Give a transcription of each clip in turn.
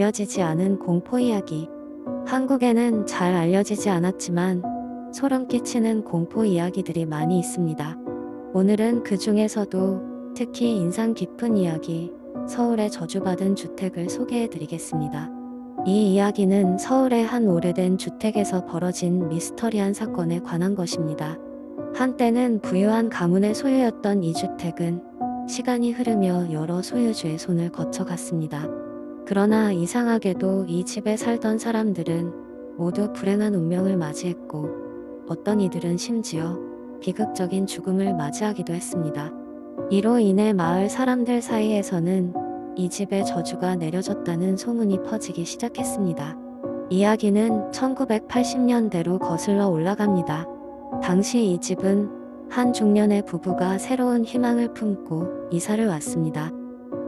알려지지 않은 공포 이야기. 한국에는 잘 알려지지 않았지만 소름 끼치는 공포 이야기들이 많이 있습니다. 오늘은 그 중에서도 특히 인상 깊은 이야기, 서울의 저주받은 주택을 소개해 드리겠습니다. 이 이야기는 서울의 한 오래된 주택에서 벌어진 미스터리한 사건에 관한 것입니다. 한때는 부유한 가문의 소유였던 이 주택은 시간이 흐르며 여러 소유주의 손을 거쳐갔습니다. 그러나 이상하게도 이 집에 살던 사람들은 모두 불행한 운명을 맞이했고, 어떤 이들은 심지어 비극적인 죽음을 맞이하기도 했습니다. 이로 인해 마을 사람들 사이에서는 이 집에 저주가 내려졌다는 소문이 퍼지기 시작했습니다. 이야기는 1980년대로 거슬러 올라갑니다. 당시 이 집은 한 중년의 부부가 새로운 희망을 품고 이사를 왔습니다.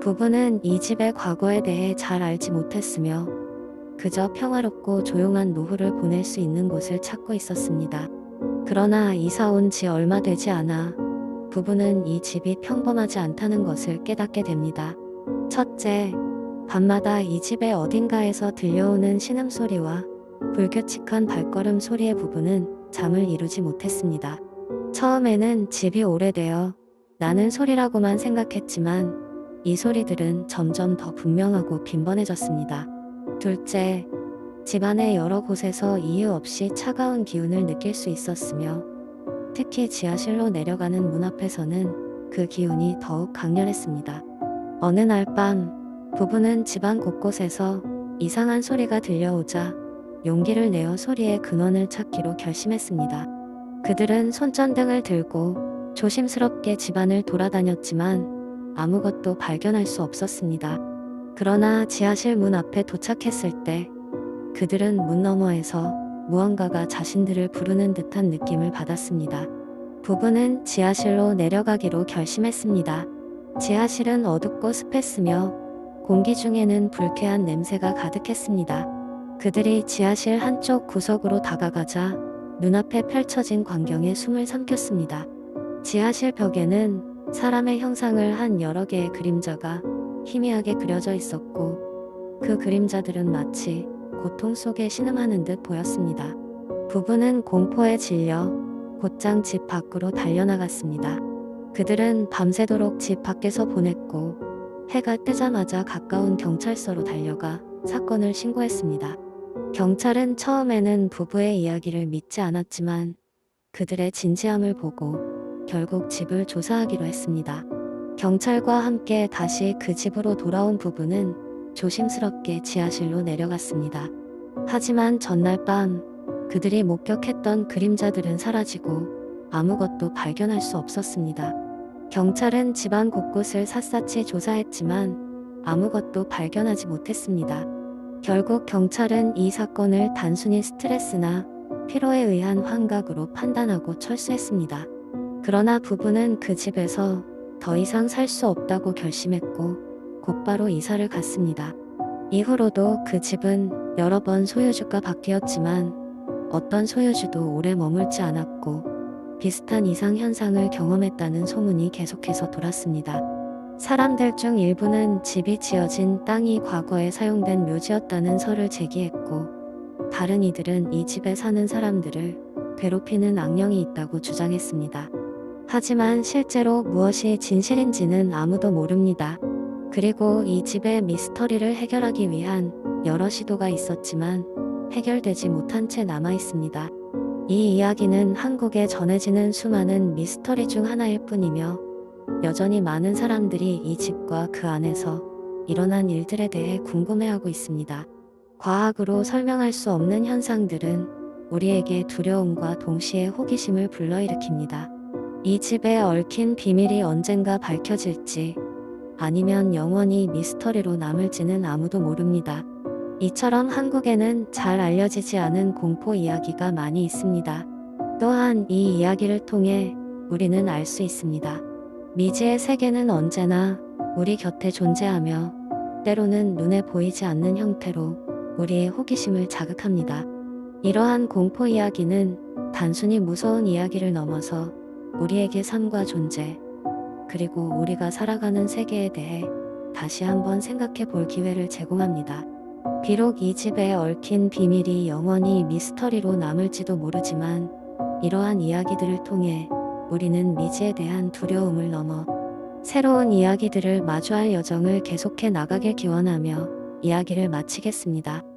부부는 이 집의 과거에 대해 잘 알지 못했으며 그저 평화롭고 조용한 노후를 보낼 수 있는 곳을 찾고 있었습니다. 그러나 이사 온 지 얼마 되지 않아 부부는 이 집이 평범하지 않다는 것을 깨닫게 됩니다. 첫째, 밤마다 이 집의 어딘가에서 들려오는 신음소리와 불규칙한 발걸음 소리에 부부는 잠을 이루지 못했습니다. 처음에는 집이 오래되어 나는 소리라고만 생각했지만 이 소리들은 점점 더 분명하고 빈번해졌습니다. 둘째, 집안의 여러 곳에서 이유 없이 차가운 기운을 느낄 수 있었으며 특히 지하실로 내려가는 문 앞에서는 그 기운이 더욱 강렬했습니다. 어느 날 밤, 부부는 집안 곳곳에서 이상한 소리가 들려오자 용기를 내어 소리의 근원을 찾기로 결심했습니다. 그들은 손전등을 들고 조심스럽게 집안을 돌아다녔지만 아무것도 발견할 수 없었습니다. 그러나 지하실 문 앞에 도착했을 때 그들은 문 너머에서 무언가가 자신들을 부르는 듯한 느낌을 받았습니다. 부부는 지하실로 내려가기로 결심했습니다. 지하실은 어둡고 습했으며 공기 중에는 불쾌한 냄새가 가득했습니다. 그들이 지하실 한쪽 구석으로 다가가자 눈앞에 펼쳐진 광경에 숨을 삼켰습니다. 지하실 벽에는 사람의 형상을 한 여러 개의 그림자가 희미하게 그려져 있었고 그 그림자들은 마치 고통 속에 신음하는 듯 보였습니다. 부부는 공포에 질려 곧장 집 밖으로 달려나갔습니다. 그들은 밤새도록 집 밖에서 보냈고 해가 뜨자마자 가까운 경찰서로 달려가 사건을 신고했습니다. 경찰은 처음에는 부부의 이야기를 믿지 않았지만 그들의 진지함을 보고 결국 집을 조사하기로 했습니다. 경찰과 함께 다시 그 집으로 돌아온 부부는 조심스럽게 지하실로 내려갔습니다. 하지만 전날 밤 그들이 목격했던 그림자들은 사라지고 아무것도 발견할 수 없었습니다. 경찰은 집안 곳곳을 샅샅이 조사했지만 아무것도 발견하지 못했습니다. 결국 경찰은 이 사건을 단순히 스트레스나 피로에 의한 환각으로 판단하고 철수했습니다. 그러나 부부는 그 집에서 더 이상 살 수 없다고 결심했고 곧바로 이사를 갔습니다. 이후로도 그 집은 여러 번 소유주가 바뀌었지만 어떤 소유주도 오래 머물지 않았고 비슷한 이상 현상을 경험했다는 소문이 계속해서 돌았습니다. 사람들 중 일부는 집이 지어진 땅이 과거에 사용된 묘지였다는 설을 제기했고 다른 이들은 이 집에 사는 사람들을 괴롭히는 악령이 있다고 주장했습니다. 하지만 실제로 무엇이 진실인지는 아무도 모릅니다. 그리고 이 집의 미스터리를 해결하기 위한 여러 시도가 있었지만 해결되지 못한 채 남아 있습니다. 이 이야기는 한국에 전해지는 수많은 미스터리 중 하나일 뿐이며 여전히 많은 사람들이 이 집과 그 안에서 일어난 일들에 대해 궁금해하고 있습니다. 과학으로 설명할 수 없는 현상들은 우리에게 두려움과 동시에 호기심을 불러일으킵니다. 이 집에 얽힌 비밀이 언젠가 밝혀질지 아니면 영원히 미스터리로 남을지는 아무도 모릅니다. 이처럼 한국에는 잘 알려지지 않은 공포 이야기가 많이 있습니다. 또한 이 이야기를 통해 우리는 알 수 있습니다. 미지의 세계는 언제나 우리 곁에 존재하며 때로는 눈에 보이지 않는 형태로 우리의 호기심을 자극합니다. 이러한 공포 이야기는 단순히 무서운 이야기를 넘어서 우리에게 삶과 존재, 그리고 우리가 살아가는 세계에 대해 다시 한번 생각해 볼 기회를 제공합니다. 비록 이 집에 얽힌 비밀이 영원히 미스터리로 남을지도 모르지만 이러한 이야기들을 통해 우리는 미지에 대한 두려움을 넘어 새로운 이야기들을 마주할 여정을 계속해 나가길 기원하며 이야기를 마치겠습니다.